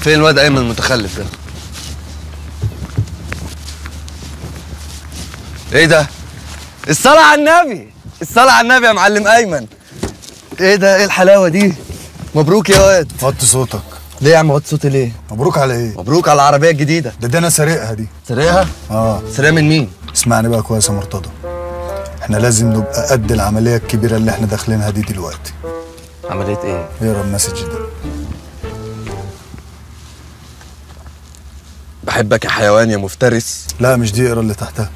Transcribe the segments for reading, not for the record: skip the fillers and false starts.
فين الواد ايمن المتخلف ده؟ ايه ده؟ الصلاة على النبي، الصلاة على النبي يا معلم ايمن. ايه ده؟ ايه الحلاوة دي؟ مبروك يا واد. وطي صوتك. ليه يا عم وطي صوتي ليه؟ مبروك على ايه؟ مبروك على العربية الجديدة. ده انا سارقها دي. سارقها؟ سارقها من مين؟ اسمعني بقى كويس يا مرتضى. احنا لازم نبقى قد العملية الكبيرة اللي احنا داخلينها دي دلوقتي. عملية ايه؟ اقرا المسج ده. بحبك يا حيوان يا مفترس. لا مش دي، اقرا اللي تحتها.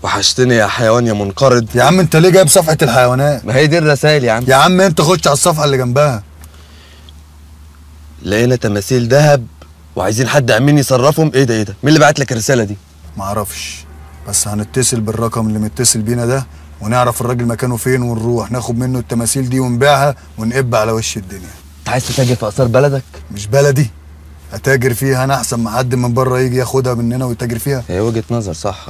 وحشتني يا حيوان يا منقرض. يا عم انت ليه جايب صفحة الحيوانات؟ ما هي دي الرسائل يا عم. يا عم انت خش على الصفحة اللي جنبها. لقينا تماثيل ذهب وعايزين حد يعمل يصرفهم. ايه ده ايه ده؟ مين اللي بعت لك الرسالة دي؟ معرفش، بس هنتصل بالرقم اللي متصل بينا ده ونعرف الراجل مكانه فين ونروح ناخد منه التماثيل دي ونبيعها ونقب على وش الدنيا. انت عايز تتاجر في آثار بلدك؟ مش بلدي، هتاجر فيها انا احسن ما حد من بره يجي ياخدها مننا ويتاجر فيها. هي وجهة نظر صح.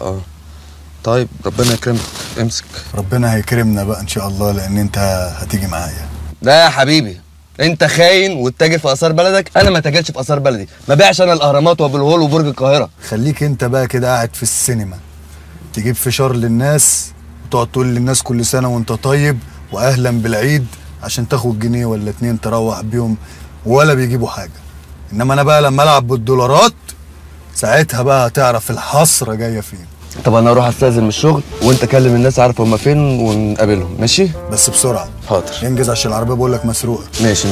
طيب ربنا يكرمك، امسك. ربنا هيكرمنا بقى ان شاء الله، لان انت هتيجي معايا. لا يا حبيبي، انت خاين وتتاجر في آثار بلدك. انا ما تاجرش في آثار بلدي، ما بيعش انا الاهرامات وابو الهول وبرج القاهرة. خليك انت بقى كده قاعد في السينما تجيب فشار للناس وتقعد تقول للناس كل سنة وانت طيب واهلا بالعيد عشان تاخد جنيه ولا 2 تروح بيهم ولا بيجيبوا حاجة. انما انا بقى لما العب بالدولارات ساعتها بقى هتعرف الحسرة جاية فين. طب انا اروح استاذن من الشغل وانت كلم الناس عارف هما فين ونقابلهم، ماشي؟ بس بسرعة. حاضر. انجز عشان العربية بقول لك مسروقة. ماشي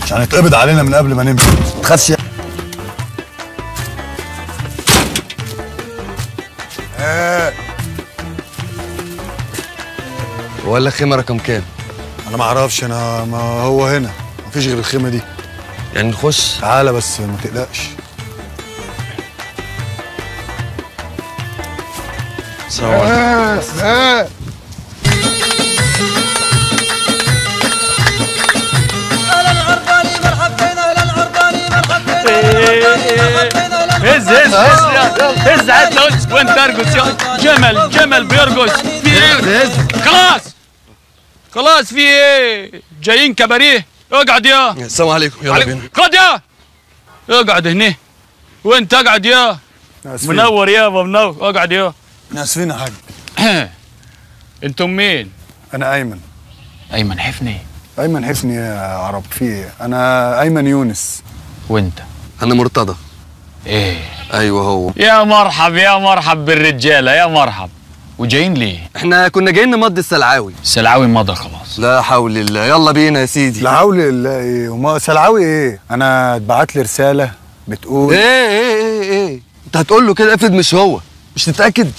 عشان يتقبض علينا من قبل ما نمشي. ما تخافش. ولا الخيمة رقم كام؟ انا ما اعرفش، انا ما هو هنا مفيش غير الخيمة دي. يعني نخش؟ تعالى بس ما تقلقش. السلام عليكم. هز عدل وانت ارقص يا جمل بيرقص. في ايه؟ خلاص في ايه؟ جايين كباريه. اقعد يا. السلام عليكم. يلا بينا. اقعد يا. اقعد هنا وانت اقعد يا. منور يابا منور. اقعد يا. اسفين يا حاج. انتم مين؟ انا ايمن. ايمن حفني. ايمن حفني يا عرب؟ في ايه؟ انا ايمن يونس. وانت؟ انا مرتضى. ايه؟ ايوه هو. يا مرحب يا مرحب بالرجاله يا مرحب. وجايين ليه؟ احنا كنا جايين نمضي السلعاوي. السلعاوي مضى خلاص. لا حول الله. يلا بينا يا سيدي. لا حول الله. ايه وما سلعاوي ايه؟ انا اتبعت لي رساله بتقول ايه انت هتقول له كده؟ افرض مش هو، مش تتاكد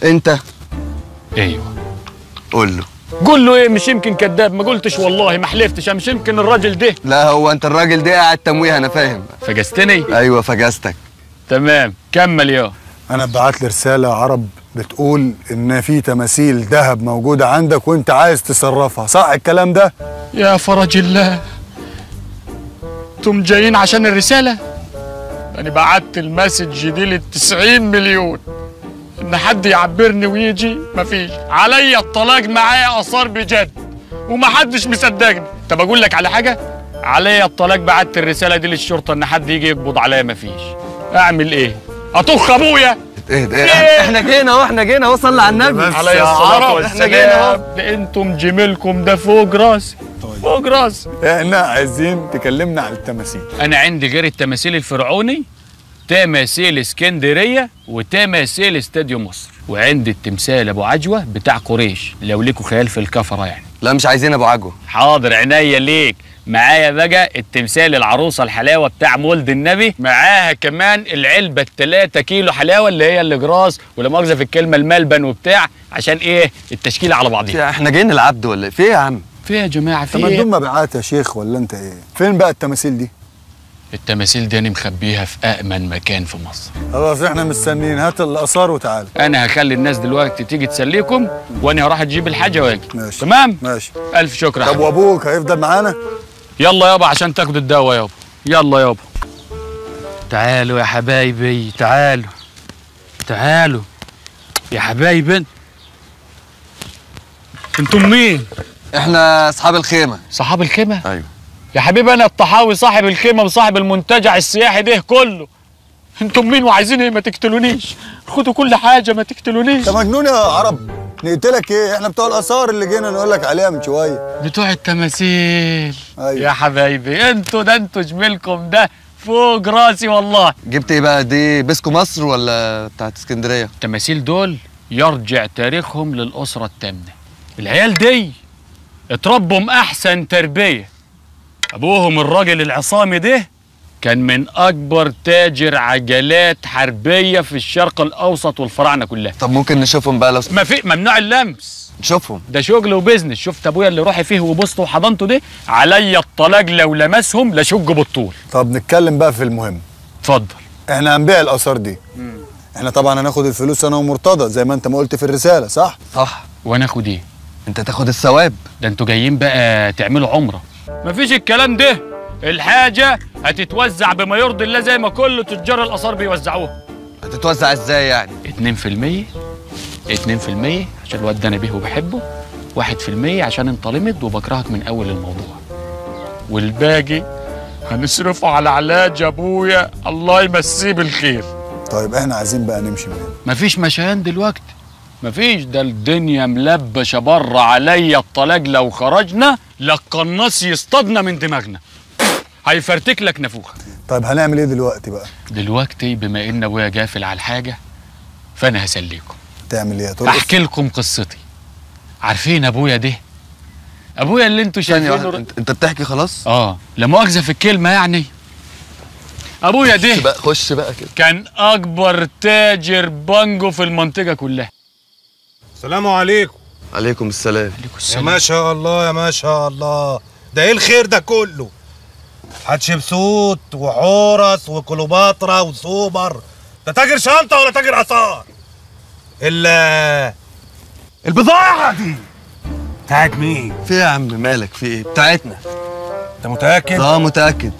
انت. ايوه قول له. قول له ايه؟ مش يمكن كذاب. ما قلتش والله ما حلفتش. مش يمكن الراجل ده. لا هو انت الراجل ده قاعد تمويه. انا فاهم. فجستني؟ ايوه فجستك. تمام كمل يا. انا اتبعت لي رساله يا عرب بتقول ان في تماثيل ذهب موجوده عندك وانت عايز تصرفها، صح الكلام ده؟ يا فرج الله، انتم جايين عشان الرساله؟ انا بعت المسج دي لل90 مليون ان حد يعبرني ويجي. مفيش. عليا الطلاق معايا اثار بجد ومحدش مصدقني. طب اقول لك على حاجه، عليا الطلاق بعت الرساله دي للشرطه ان حد يجي يقبض عليا. مفيش. اعمل ايه؟ اطخ ابويا. ايه احنا جينا اهو، احنا جينا اهو. صلي على النبي. عليه الصلاه والسلام. احنا جينا اهو. انتم جميلكم ده فوق راسي. فوق راسي. احنا عايزين تكلمنا عن التماثيل. انا عندي غير التماثيل الفرعوني تماثيل اسكندريه وتماثيل استاديو مصر، وعندي التمثال ابو عجوه بتاع قريش لو ليكوا خيال في الكفره يعني. لا مش عايزين ابو عجوه. حاضر عينيا ليك. معايا بقى التمثال العروسه الحلاوه بتاع مولد النبي، معاها كمان العلبه 3 كيلو حلاوه اللي هي الاجراس ولا مؤاخذه في الكلمه الملبن وبتاع، عشان ايه؟ التشكيله على بعضيها. احنا جايين العبد ولا في ايه يا عم؟ في يا جماعه في ايه؟ ايه؟ بدون مبيعات يا شيخ ولا انت ايه؟ فين بقى التماثيل دي؟ التماثيل دي انا مخبيها في أأمن مكان في مصر. خلاص احنا مستنيين. هات الاثار وتعالى. انا هخلي الناس دلوقتي تيجي تسليكم وانا هروح اجيب الحاجه واجي. ماشي. تمام؟ ماشي. الف شكر. طب وابوك هيفضل معانا؟ يلا يابا عشان تاخدوا الدواء يابا. يلا يابا. تعالوا يا حبايبي، تعالوا تعالوا يا حبايبي. انتم مين؟ احنا اصحاب الخيمه. صحاب الخيمه؟ ايوه. يا حبيبي انا الطحاوي صاحب الخيمه وصاحب المنتجع السياحي ده كله. انتم مين وعايزين ايه؟ ما تقتلونيش، خدوا كل حاجه ما تقتلونيش. انت مجنون يا عرب، نقتلك ايه؟ احنا بتوع الاثار اللي جينا نقول لك عليها من شويه. بتوع التماثيل. أيوة. يا حبايبي انتوا ده انتوا جميلكم ده فوق راسي والله. جبت ايه بقى؟ دي بيسكو مصر ولا بتاعت اسكندريه؟ التماثيل دول يرجع تاريخهم للاسره الثامنه. العيال دي اتربوا احسن تربيه. ابوهم الراجل العصامي ده كان من اكبر تاجر عجلات حربيه في الشرق الاوسط والفراعنه كلها. طب ممكن نشوفهم بقى لو ما في ممنوع اللمس. نشوفهم. ده شغل وبزنس. شفت ابويا اللي روحي فيه وبوسته وحضنته ده؟ عليا الطلاق لو لمسهم لشق بالطول. طب نتكلم بقى في المهم. اتفضل. احنا هنبيع الاثار دي. احنا طبعا هناخد الفلوس انا ومرتضى زي ما انت ما قلت في الرساله، صح؟ صح. وانا اخد ايه؟ انت تاخد الثواب. ده انتوا جايين بقى تعملوا عمره. مفيش الكلام ده. الحاجه هتتوزع بما يرضي الله زي ما كل تجار الاثار بيوزعوها. هتتوزع ازاي يعني؟ 2% عشان الواد ده انا بيه وبحبه، 1% عشان انت لمد وبكرهك من اول الموضوع، والباقي هنصرفه على علاج ابويا الله يمسيه بالخير. طيب احنا عايزين بقى نمشي من هنا. مفيش مشيان دلوقتي، مفيش. ده الدنيا ملبشه بره عليا الطلاق لو خرجنا للقناص يصطادنا من دماغنا، هيفرتك لك نافوخه. طيب هنعمل ايه دلوقتي بقى؟ دلوقتي بما ان ابويا جافل على الحاجه فانا هسليكم. تعمل ايه؟ هترقص؟ احكي لكم قصتي. عارفين ابويا ده؟ ابويا اللي انتوا شايفينه. انت بتحكي خلاص؟ لا مؤاخذه في الكلمه يعني. ابويا ده خش بقى كده. كان اكبر تاجر بانجو في المنطقه كلها. السلام عليكم. عليكم السلام. يا ما شاء الله يا ما شاء الله، ده ايه الخير ده كله؟ حتشبسوت وحورس وكليوباترا وسوبر. ده تاجر شنطه ولا تاجر اثار؟ البضاعه دي بتاعت مين؟ في ايه يا عم؟ مالك؟ في ايه؟ بتاعتنا. انت متاكد؟ متاكد.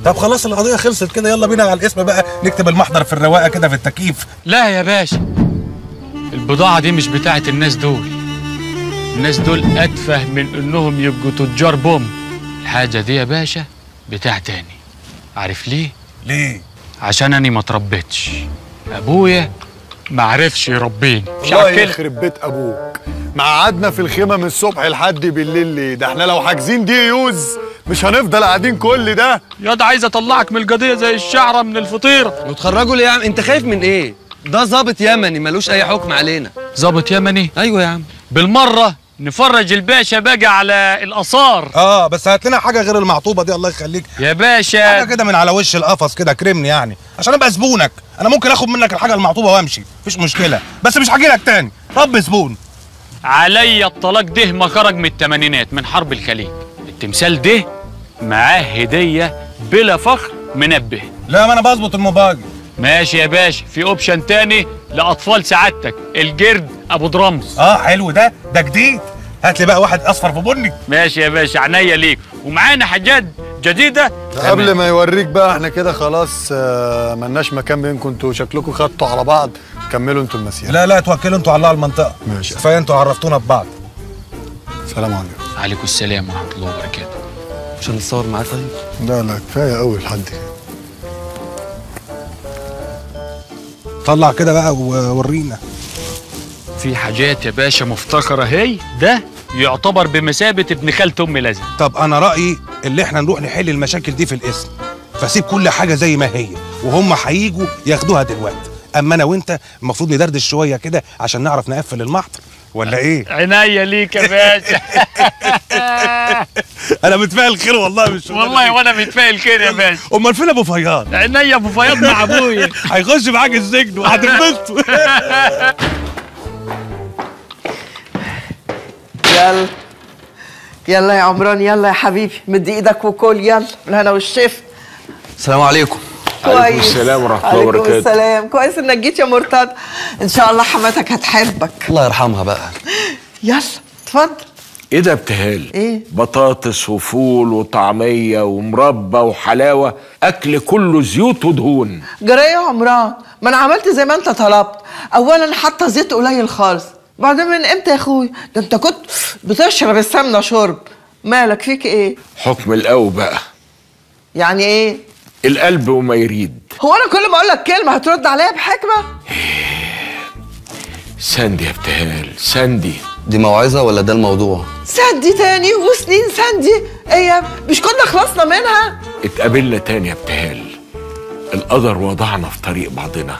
طب خلاص القضيه خلصت كده، يلا بينا على الاسم بقى نكتب المحضر في الرواقه كده في التكييف. لا يا باشا، البضاعه دي مش بتاعت الناس دول. الناس دول اتفه من انهم يبقوا تجار بوم. الحاجه دي يا باشا بتاع تاني. عارف ليه؟ ليه؟ عشان اني ما تربيتش. ابويا ما عرفش يربيني. مش الله عارف يخرب بيت ابوك، ما قعدنا في الخيمه من الصبح لحد بالليل ليه؟ ده احنا لو حاجزين دي يوز مش هنفضل قاعدين كل ده. ياض عايز اطلعك من القضيه زي الشعره من الفطيره. وتخرجوا ليه يا عم؟ انت خايف من ايه؟ ده ظابط يمني ملوش اي حكم علينا. ظابط يمني؟ ايوه يا عم. بالمره نفرج الباشا بقى على الاثار. بس هات لنا حاجه غير المعطوبه دي الله يخليك. يا باشا حاجه كده من على وش القفص كده كرمني يعني عشان ابقى زبونك. انا ممكن اخد منك الحاجه المعطوبه وامشي مفيش مشكله، بس مش هاجي لك تاني. رب زبون. عليا الطلاق ده ما خرج من الثمانينات من حرب الخليج. التمثال ده معاه هديه بلا فخر منبه. لا ما انا بظبط الموبايل. ماشي يا باشا. في اوبشن تاني لاطفال سعادتك، الجرد ابو درمز. حلو ده جديد. هات لي بقى واحد اصفر في بني. ماشي يا باشا عينيا ليك. ومعانا حاجات جديده. قبل ما يوريك بقى احنا كده خلاص ملناش مكان بينكم، انتوا شكلكم خدتوا على بعض. كملوا انتوا المسيره. لا توكلوا انتوا على الله على المنطقه. ماشي. كفايه انتوا عرفتونا ببعض. سلام عليكم. عليكم السلام ورحمه الله وبركاته. مش هنتصور معاه طيب؟ لا كفايه قوي لحد كده. طلع كده بقى وورينا. في حاجات يا باشا مفتخره هي. ده يعتبر بمثابه ابن خالة امي لازم. طب انا رايي اللي احنا نروح نحل المشاكل دي في الاسم، فسيب كل حاجه زي ما هي وهم هيجوا ياخدوها دلوقتي. اما انا وانت المفروض ندردش شويه كده عشان نعرف نقفل المحضر، ولا ايه؟ عينيا ليك يا باشا. انا متفائل خير والله. مش والله وانا متفائل خير يا باشا. امال فين ابو فياض؟ عينيا ابو فياض مع ابويا. هيخش معاك السجن وهتنبسطوا. يلا يلا يا عمران، يلا يا حبيبي، مد ايدك وكل. يلا بالهنا والشفا. السلام عليكم. عليكم السلام ورحمة الله وبركاته. عليكم السلام. كويس انك جيت يا مرتضى. ان شاء الله حماتك هتحبك. الله يرحمها بقى. يلا اتفضل. ايه ده ابتهال؟ ايه؟ بطاطس وفول وطعمية ومربى وحلاوة، اكل كله زيوت ودهون. جرى ايه يا عمران؟ ما انا عملت زي ما انت طلبت. اولا حاطه زيت قليل خالص. بعدين من امتى يا اخويا؟ ده انت كنت بتشرب السمنه شرب. مالك فيك ايه؟ حكم القوي بقى. يعني ايه؟ القلب وما يريد. هو انا كل ما اقول لك كلمه هترد عليا بحكمه؟ ساندي يا ابتهال، ساندي. دي موعظة ولا ده الموضوع؟ ساندي تاني وسنين ساندي؟ ايه مش كنا خلصنا منها؟ اتقابلنا تاني يا ابتهال. القدر وضعنا في طريق بعضنا.